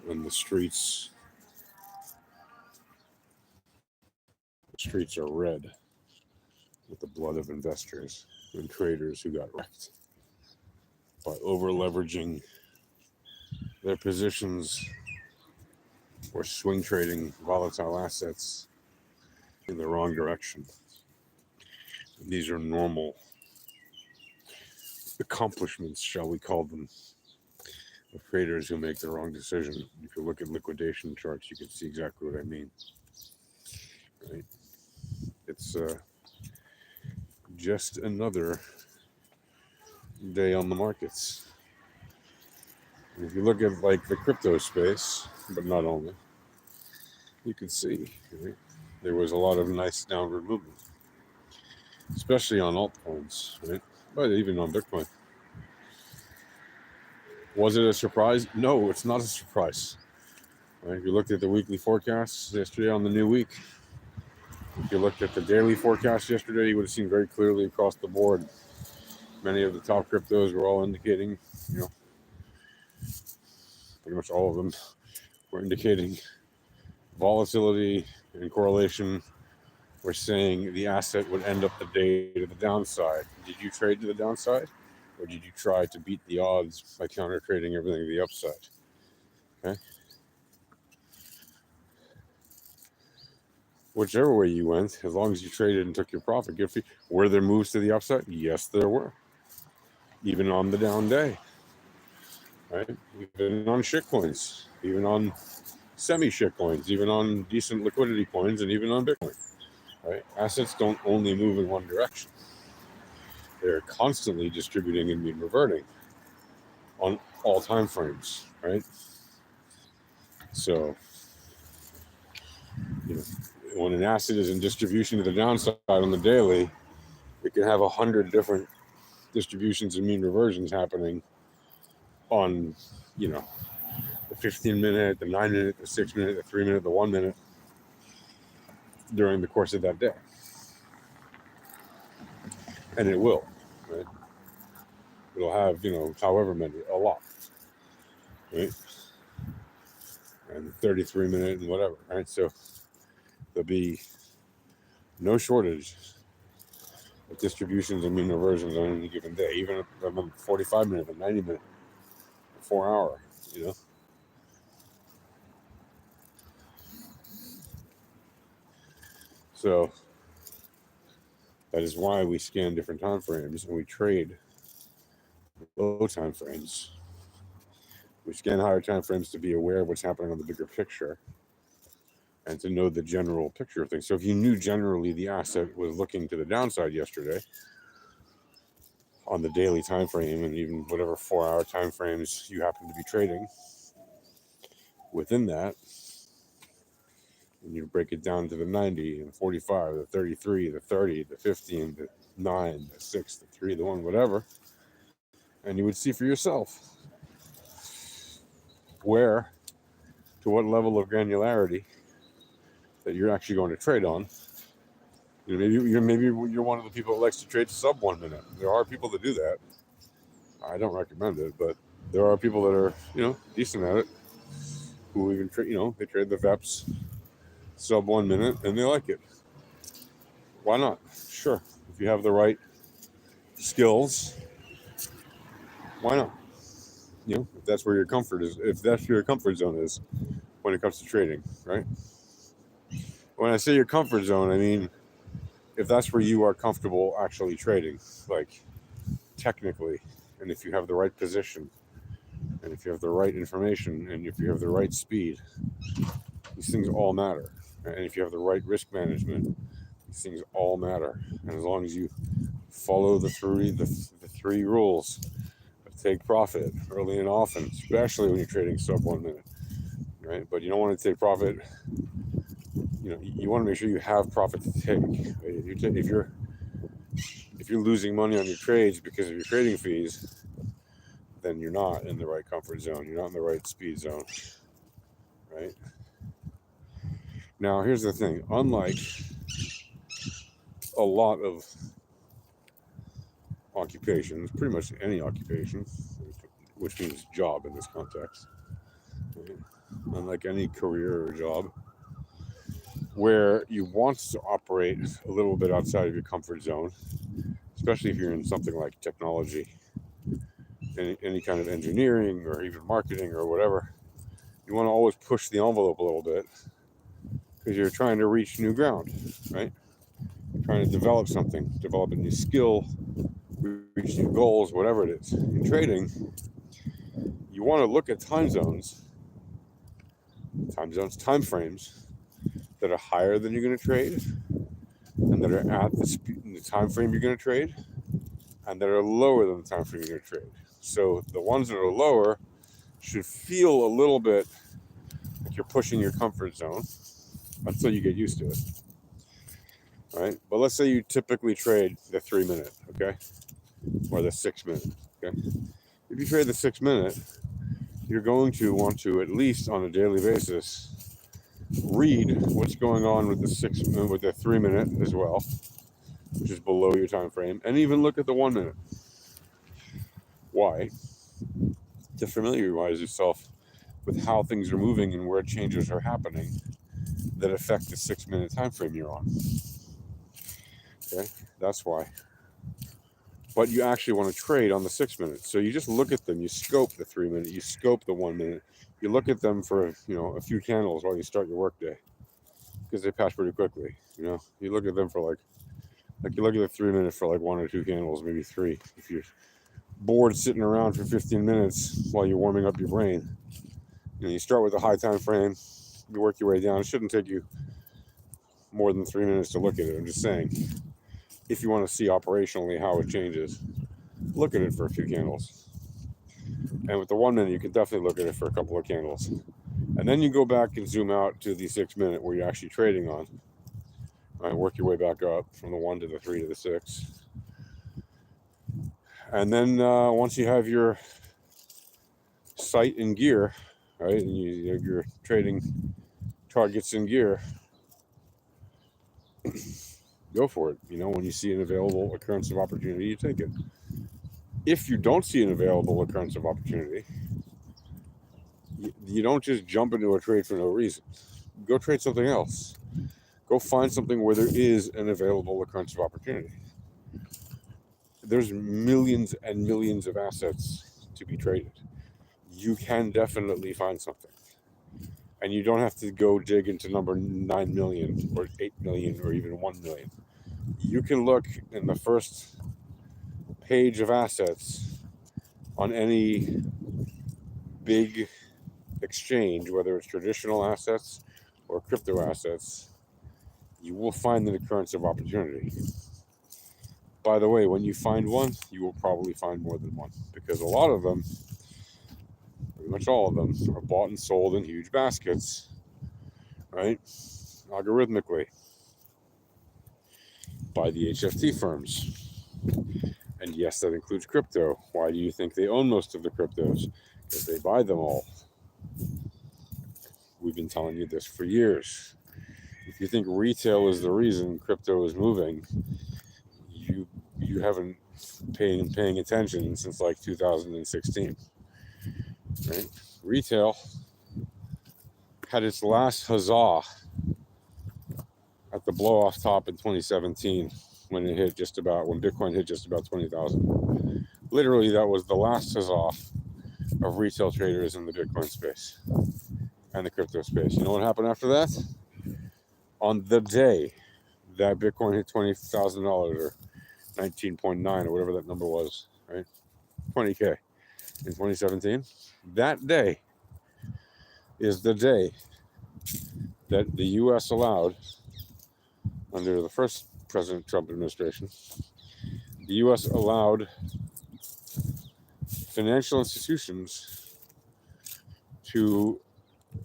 and the streets are red with the blood of investors and traders who got wrecked by over leveraging their positions or swing trading volatile assets in the wrong direction. And these are normal accomplishments, shall we call them, of traders who make the wrong decision. If you look at liquidation charts, you can see exactly what I mean. Right? It's just another day on the markets. And if you look at like the crypto space, but not only, you can see, right, there was a lot of nice downward movement, especially on altcoins, right? But even on Bitcoin. Was it a surprise? No, it's not a surprise. Right? If you looked at the weekly forecasts yesterday on the new week, if you looked at the daily forecast yesterday, you would have seen very clearly across the board. Many of the top cryptos were all indicating, pretty much all of them were indicating volatility and correlation. We're saying the asset would end up the day to the downside. Did you trade to the downside? Or did you try to beat the odds by counter trading everything to the upside? Okay. Whichever way you went, as long as you traded and took your profit, good for you. Were there moves to the upside? Yes, there were. Even on the down day. Right? Even on shitcoins, even on semi-shitcoins, even on decent liquidity coins, and even on Bitcoin. Right? Assets don't only move in one direction. They're constantly distributing and mean reverting on all time frames, right? So, when an asset is in distribution to the downside on the daily, it can have 100 different distributions and mean reversions happening on, the 15-minute, the 9-minute, the 6-minute, the 3-minute, the 1-minute during the course of that day. And it will, right? It'll have, however many, a lot, right? And 33-minute and whatever, right? So there'll be no shortage of distributions and mean reversions on any given day, even at the 45-minute, the 90-minute, the 4-hour, So that is why we scan different time frames and we trade low time frames. We scan higher time frames to be aware of what's happening on the bigger picture and to know the general picture of things. So if you knew generally the asset was looking to the downside yesterday on the daily time frame and even whatever 4-hour time frames you happen to be trading within that, and you break it down to the 90 and the 45, the 33, the 30, the 15, the 9, the 6, the 3, the 1, whatever, and you would see for yourself where, to what level of granularity that you're actually going to trade on. Maybe you're one of the people that likes to trade sub 1 minute. There are people that do that. I don't recommend it, but there are people that are, decent at it, who even trade, they trade the VEPs sub 1 minute and they like it. Why not? Sure. If you have the right skills, why not? If that's where your comfort is, if that's where your comfort zone is when it comes to trading, right? When I say your comfort zone, I mean if that's where you are comfortable actually trading, like technically, and if you have the right position, and if you have the right information, and if you have the right speed, these things all matter. And if you have the right risk management, these things all matter. And as long as you follow the three rules of take profit early and often, especially when you're trading sub 1 minute, right? But you don't want to take profit. You want to make sure you have profit to take. If you're losing money on your trades because of your trading fees, then you're not in the right comfort zone. You're not in the right speed zone, right? Now, here's the thing. Unlike a lot of occupations, pretty much any occupation, which means job in this context, right? unlike any career or job, where you want to operate a little bit outside of your comfort zone, especially if you're in something like technology, any kind of engineering or even marketing or whatever. You want to always push the envelope a little bit because you're trying to reach new ground, right? You're trying to develop something, develop a new skill, reach new goals, whatever it is. In trading, you want to look at time frames that are higher than you're going to trade, and that are at the time frame you're going to trade, and that are lower than the time frame you're going to trade. So the ones that are lower should feel a little bit like you're pushing your comfort zone until you get used to it. Right? But let's say you typically trade the 3 minute, okay? Or the 6 minute, okay? If you trade the 6 minute, you're going to want to, at least on a daily basis, read what's going on with the 3 minute as well, which is below your time frame, and even look at the 1 minute. Why? To familiarize yourself with how things are moving and where changes are happening that affect the 6 minute time frame you're on. Okay, that's why. But you actually want to trade on the 6 minutes. So you just look at them, you scope the 3 minute, you scope the 1 minute, you look at them for a few candles while you start your workday, because they pass pretty quickly. You look at them for like you look at the 3 minute for like 1 or 2 candles, maybe 3. If you're bored sitting around for 15 minutes while you're warming up your brain, you start with a high time frame, you work your way down. It shouldn't take you more than 3 minutes to look at it. I'm just saying, if you want to see operationally how it changes, look at it for a few candles. And with the 1 minute, you can definitely look at it for a couple of candles. And then you go back and zoom out to the 6 minute where you're actually trading on. All right, work your way back up from the 1 to the 3 to the 6. And then once you have your sight in gear, right, and you have your trading targets in gear, go for it. When you see an available occurrence of opportunity, you take it. If you don't see an available occurrence of opportunity, you don't just jump into a trade for no reason. Go trade something else. Go find something where there is an available occurrence of opportunity. There's millions and millions of assets to be traded. You can definitely find something. And you don't have to go dig into number 9 million or 8 million or even 1 million. You can look in the first page of assets on any big exchange, whether it's traditional assets or crypto assets. You will find an occurrence of opportunity. By the way, when you find one, you will probably find more than one, because a lot of them, pretty much all of them, are bought and sold in huge baskets, right? Algorithmically, by the HFT firms. And yes, that includes crypto. Why do you think they own most of the cryptos? Because they buy them all. We've been telling you this for years. If you think retail is the reason crypto is moving, you haven't paying attention since like 2016, right? Retail had its last huzzah at the blow off top in 2017 when Bitcoin hit just about 20,000. Literally, that was the last huzzah of retail traders in the Bitcoin space and the crypto space. You know what happened after that? On the day that Bitcoin hit $20,000 or 19.9 or whatever that number was, right? 20K in 2017. That day is the day that the U.S. allowed, under the first President Trump administration, the U.S. allowed financial institutions to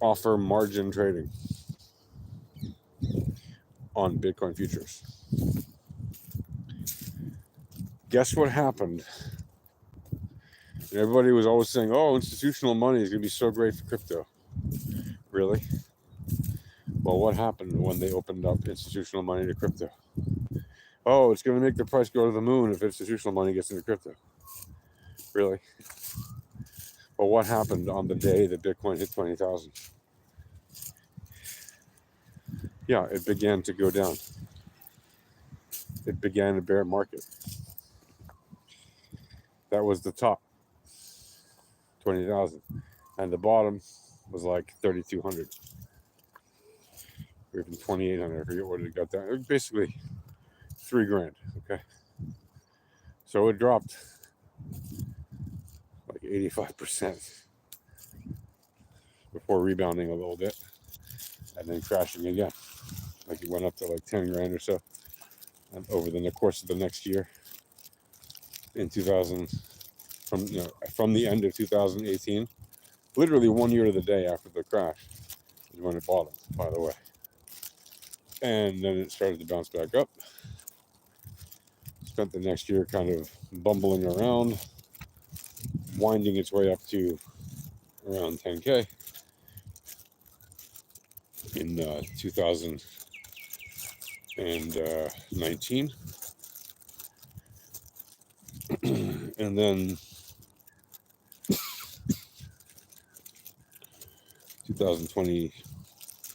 offer margin trading on Bitcoin futures. Guess what happened? Everybody was always saying, oh, institutional money is going to be so great for crypto. Really? Well, what happened when they opened up institutional money to crypto? Oh, it's going to make the price go to the moon if institutional money gets into crypto. Really? Well, what happened on the day that Bitcoin hit 20,000? Yeah, it began to go down. It began a bear market. That was the top, 20,000, and the bottom was like 3,200, or even 2,800. I forget what it got down. It was basically $3,000. Okay, so it dropped like 85% before rebounding a little bit and then crashing again. Like it went up to like 10 grand or so, and over the course of the next year, in 2000, from the end of 2018, literally 1 year to the day after the crash is when it bottomed, by the way. And then it started to bounce back up. Spent the next year kind of bumbling around, winding its way up to around 10K in 2019. And then 2020,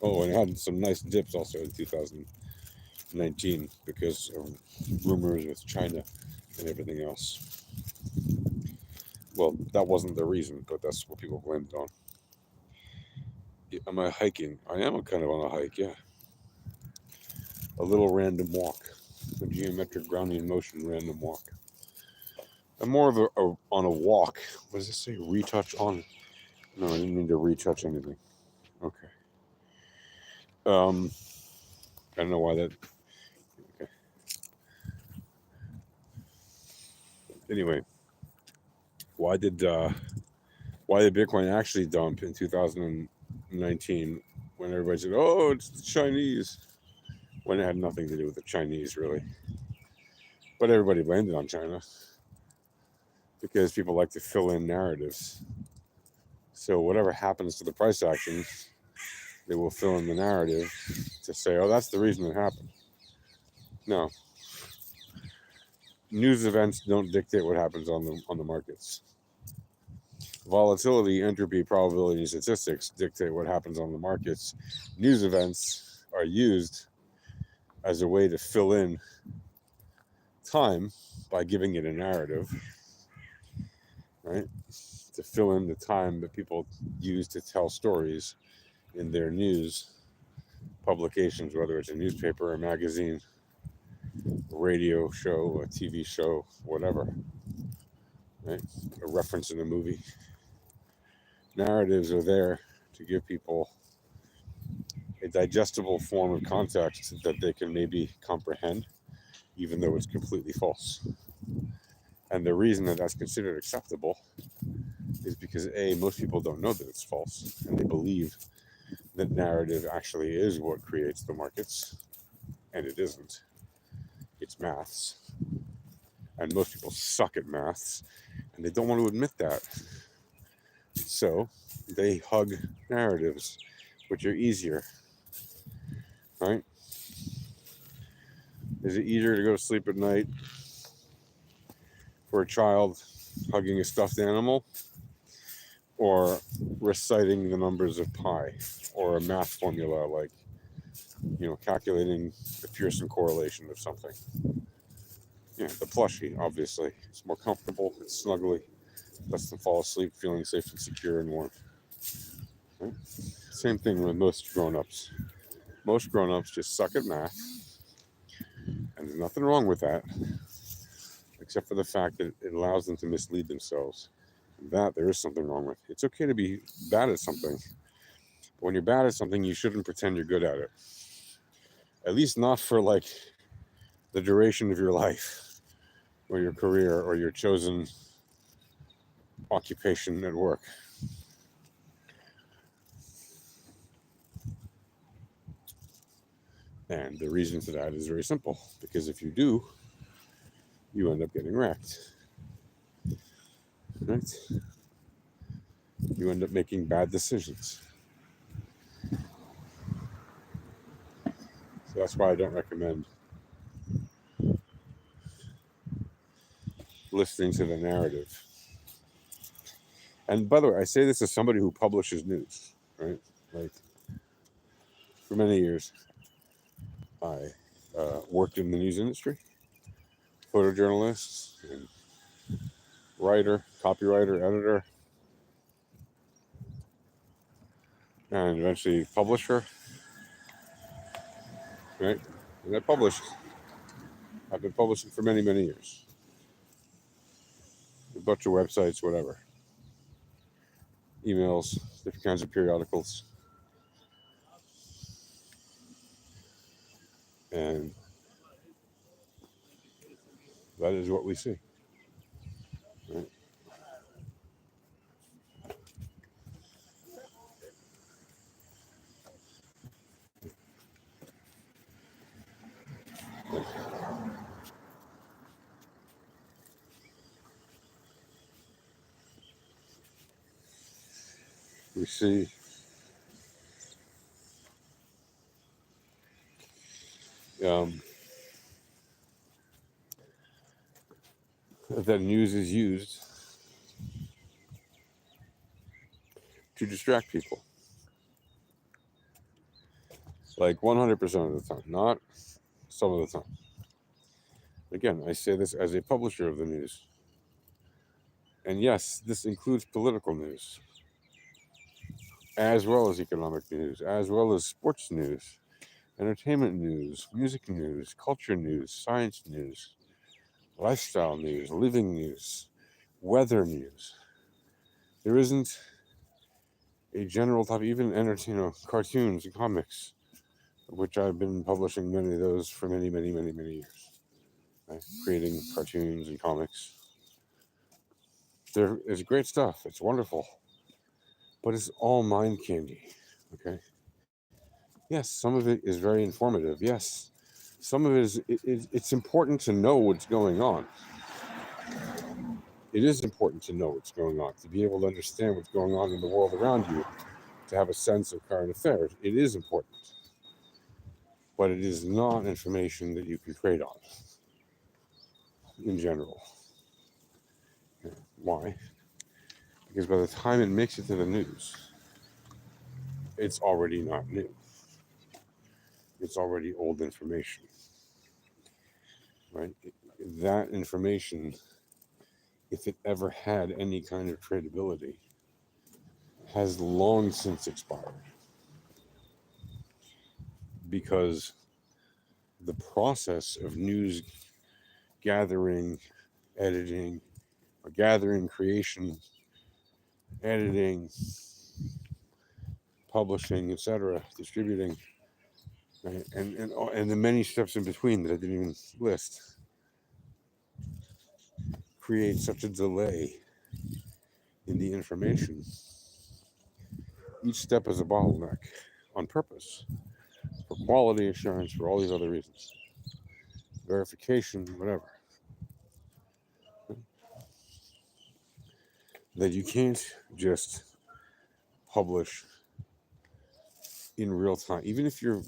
and it had some nice dips also in 2019 because of rumors with China and everything else. Well, that wasn't the reason, but that's what people blamed it on. Am I hiking? I am kind of on a hike, yeah. A little random walk, a geometric grounding motion random walk. I'm more of on a walk. What does it say? Retouch on? No, I didn't mean to retouch anything. Okay. I don't know why that. Okay. Anyway, why did Bitcoin actually dump in 2019 when everybody said, "Oh, it's the Chinese," when it had nothing to do with the Chinese really, but everybody blamed it on China because people like to fill in narratives. So whatever happens to the price action, they will fill in the narrative to say, "Oh, that's the reason it happened." No, news events don't dictate what happens on the markets. Volatility, entropy, probability, and statistics dictate what happens on the markets. News events are used as a way to fill in time by giving it a narrative, right? To fill in the time that people use to tell stories in their news publications, whether it's a newspaper, a magazine, a radio show, a TV show, whatever, right? A reference in a movie. Narratives are there to give people a digestible form of context that they can maybe comprehend, even though it's completely false. And the reason that that's considered acceptable is because most people don't know that it's false, and they believe that narrative actually is what creates the markets, and it isn't. It's maths. And most people suck at maths, and they don't want to admit that. So they hug narratives, which are easier, right? Is it easier to go to sleep at night for a child hugging a stuffed animal, or reciting the numbers of pi, or a math formula like, calculating the Pearson correlation of something? Yeah, the plushie, obviously. It's more comfortable, it's snuggly, lets them fall asleep feeling safe and secure and warm. Right? Same thing with most grown-ups. Most grown-ups just suck at math, and there's nothing wrong with that, except for the fact that it allows them to mislead themselves. That there is something wrong with. It's okay to be bad at something, but when you're bad at something, you shouldn't pretend you're good at it. At least not for like the duration of your life, or your career, or your chosen occupation at work. And the reason for that is very simple, because if you do, you end up getting wrecked. Right? You end up making bad decisions. So that's why I don't recommend listening to the narrative. And by the way, I say this as somebody who publishes news, right? Like, for many years. I worked in the news industry, photojournalist, and writer, copywriter, editor, and eventually publisher. Right? And I published. I've been publishing for many, many years. A bunch of websites, whatever. Emails, different kinds of periodicals. And that is what we see. Right? We see that news is used to distract people. Like 100% of the time, not some of the time. Again, I say this as a publisher of the news. And yes, this includes political news, as well as economic news, as well as sports news, entertainment news, music news, culture news, science news, lifestyle news, living news, weather news. There isn't a general topic, even cartoons and comics, which I've been publishing many of those for many, many, many, many years. Right? Creating cartoons and comics. It's great stuff. It's wonderful. But it's all mind candy. Okay. Yes, some of it is very informative. Yes, some of it is. It's important to know what's going on. It is important to know what's going on, to be able to understand what's going on in the world around you, to have a sense of current affairs. It is important, but it is not information that you can trade on in general. Why? Because by the time it makes it to the news, it's already not new. It's already old information, right? That information, if it ever had any kind of tradability, has long since expired. Because the process of news gathering, editing, or gathering, creation, editing, publishing, etc., distributing, right? And the many steps in between that I didn't even list, create such a delay in the information. Each step is a bottleneck on purpose, for quality assurance, for all these other reasons, verification, whatever. That you can't just publish in real time. Even if you're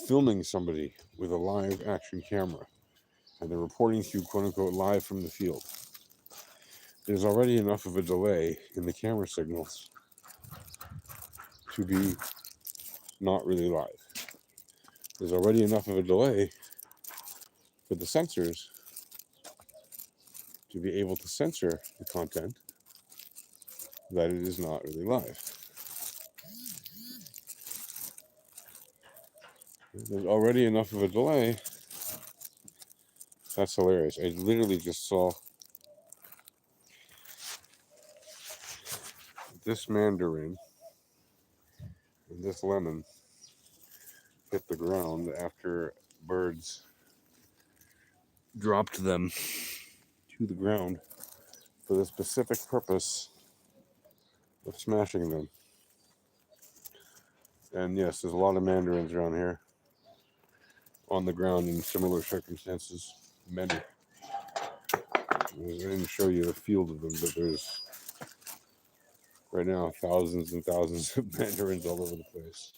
filming somebody with a live action camera and they're reporting to you, quote unquote, live from the field, there's already enough of a delay in the camera signals to be not really live. There's already enough of a delay for the sensors to be able to censor the content that it is not really live. There's already enough of a delay. That's hilarious. I literally just saw this mandarin and this lemon hit the ground after birds dropped them to the ground for the specific purpose of smashing them. And yes, there's a lot of mandarins around here on the ground in similar circumstances. Many. I didn't show you a field of them, but there's right now thousands and thousands of mandarins all over the place.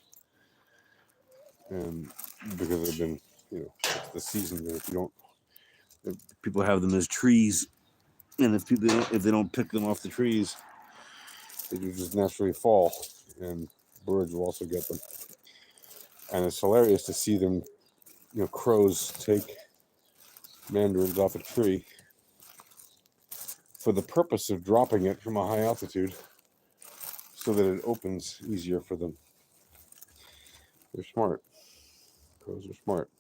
And because they've been, it's the season that if people have them as trees, and if they don't pick them off the trees, they do just naturally fall, and birds will also get them. And it's hilarious to see them crows take mandarins off a tree for the purpose of dropping it from a high altitude so that it opens easier for them. They're smart. Crows are smart.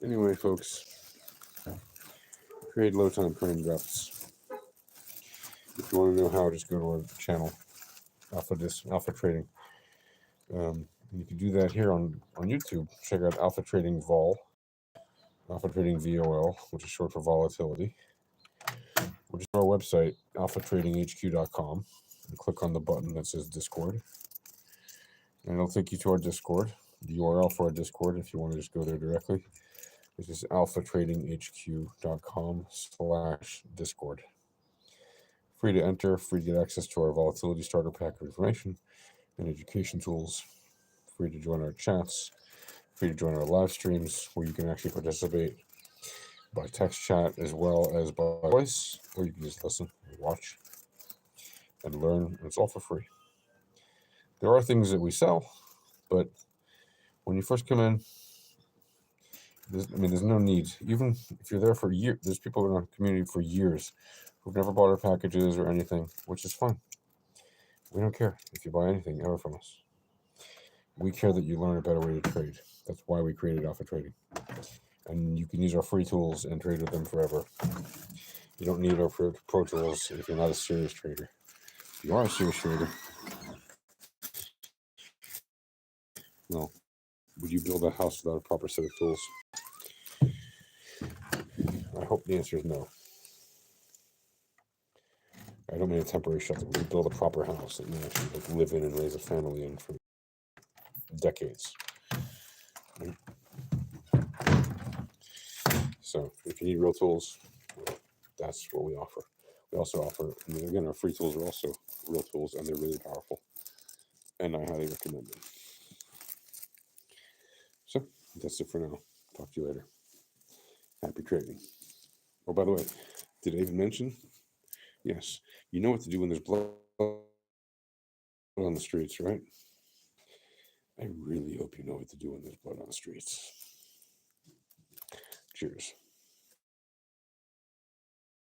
Anyway, folks, create low time crane drafts. If you want to know how, just go to our channel, Alpha Trading. You can do that here on YouTube. Check out Alpha Trading Vol, Alpha Trading VOL, which is short for volatility, which is our website, alphatradinghq.com. And click on the button that says Discord. And it'll take you to our Discord. The URL for our Discord, if you want to just go there directly, this is alphatradinghq.com/Discord. Free to enter, free to get access to our volatility starter pack of information and education tools. Free to join our chats. Free to join our live streams where you can actually participate by text chat as well as by voice, or you can just listen and watch and learn. It's all for free. There are things that we sell, but when you first come in, there's no need. Even if you're there for a year, there's people in our community for years who've never bought our packages or anything, which is fine. We don't care if you buy anything ever from us. We care that you learn a better way to trade. That's why we created Alpha Trading. And you can use our free tools and trade with them forever. You don't need our pro tools if you're not a serious trader. If you are a serious trader, well, would you build a house without a proper set of tools? I hope the answer is no. I don't mean a temporary shelter. We build a proper house that you actually live in and raise a family in for decades. Right? So if you need real tools, that's what we offer. We also offer, again, our free tools are also real tools, and they're really powerful. And I highly recommend them. So that's it for now. Talk to you later. Happy trading. Oh, by the way, did I even mention? Yes, you know what to do when there's blood on the streets, right? I really hope you know what to do when there's blood on the streets. Cheers.